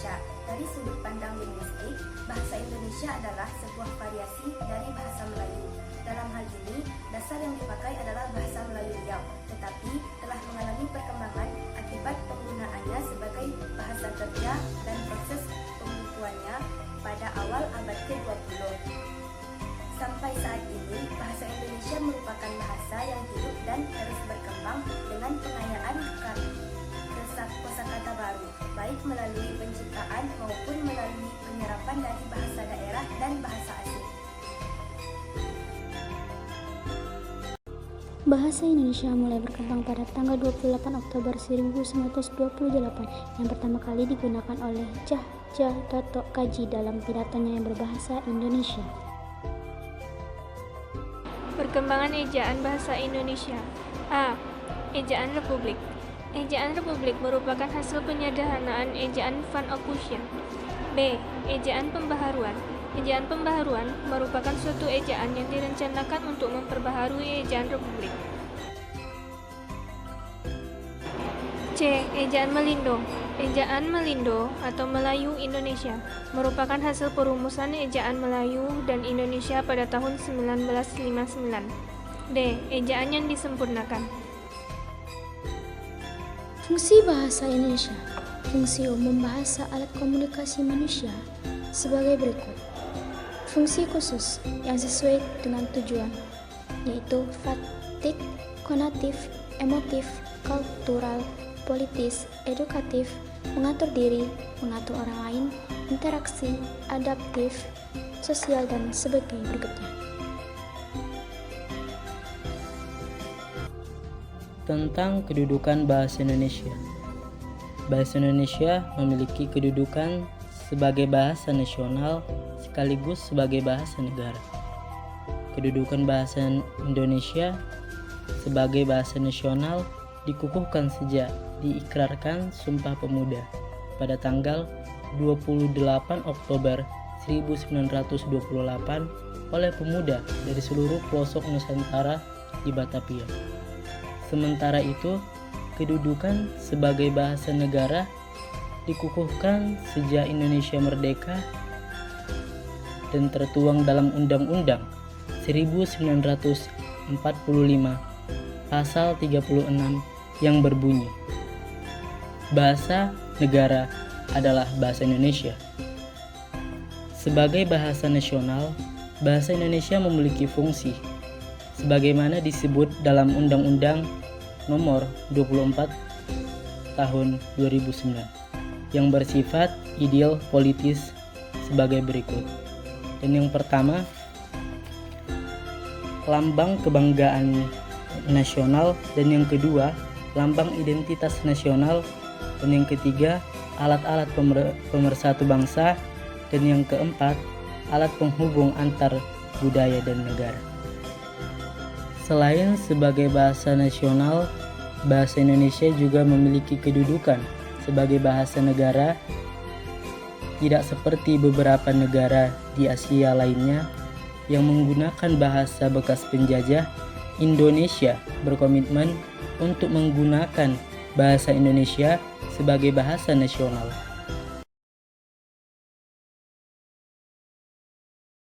Indonesia. Dari sudut pandang linguistik, bahasa Indonesia adalah sebuah variasi dari bahasa Melayu. Dalam hal ini, dasar yang dipakai adalah bahasa Melayu Riau, tetapi telah mengalami perkembangan akibat penggunaannya sebagai bahasa kerja dan proses pembukuannya pada awal abad ke-20. Sampai saat ini, bahasa Indonesia merupakan bahasa yang hidup dan terus berkembang dengan pengayaan kosakata baru, baik melalui penciptaan maupun melalui penyerapan dari bahasa daerah dan bahasa asing. Bahasa Indonesia mulai berkembang pada tanggal 28 Oktober 1928 yang pertama kali digunakan oleh Tjah Dato' Kaji dalam pidatonya yang berbahasa Indonesia. Perkembangan ejaan bahasa Indonesia. A. Ejaan Republik. Ejaan Republik merupakan hasil penyederhanaan ejaan Van Ophusian. B. Ejaan Pembaharuan. Ejaan Pembaharuan merupakan suatu ejaan yang direncanakan untuk memperbaharui ejaan Republik. C. Ejaan Melindo. Ejaan Melindo atau Melayu Indonesia merupakan hasil perumusan ejaan Melayu dan Indonesia pada tahun 1959. D. Ejaan yang disempurnakan. Fungsi bahasa Indonesia. Fungsi umum bahasa alat komunikasi manusia sebagai berikut. Fungsi khusus yang sesuai dengan tujuan, yaitu faktik, konatif, emotif, kultural, politis, edukatif, mengatur diri, mengatur orang lain, interaksi, adaptif, sosial, dan sebagainya berikutnya. Tentang kedudukan bahasa Indonesia. Bahasa Indonesia memiliki kedudukan sebagai bahasa nasional sekaligus sebagai bahasa negara. Kedudukan bahasa Indonesia sebagai bahasa nasional dikukuhkan sejak diikrarkan Sumpah Pemuda pada tanggal 28 Oktober 1928 oleh pemuda dari seluruh pelosok Nusantara di Batavia. Sementara itu, kedudukan sebagai bahasa negara dikukuhkan sejak Indonesia merdeka dan tertuang dalam Undang-Undang 1945 Pasal 36 yang berbunyi, bahasa negara adalah bahasa Indonesia. Sebagai bahasa nasional, bahasa Indonesia memiliki fungsi sebagaimana disebut dalam Undang-Undang Nomor 24 Tahun 2009 yang bersifat ideal politis sebagai berikut. Dan yang pertama, lambang kebanggaan nasional, dan yang kedua, lambang identitas nasional, dan yang ketiga, alat-alat pemersatu bangsa, dan yang keempat, alat penghubung antar budaya dan negara. Selain sebagai bahasa nasional, bahasa Indonesia juga memiliki kedudukan sebagai bahasa negara. Tidak seperti beberapa negara di Asia lainnya yang menggunakan bahasa bekas penjajah, Indonesia berkomitmen untuk menggunakan bahasa Indonesia sebagai bahasa nasional.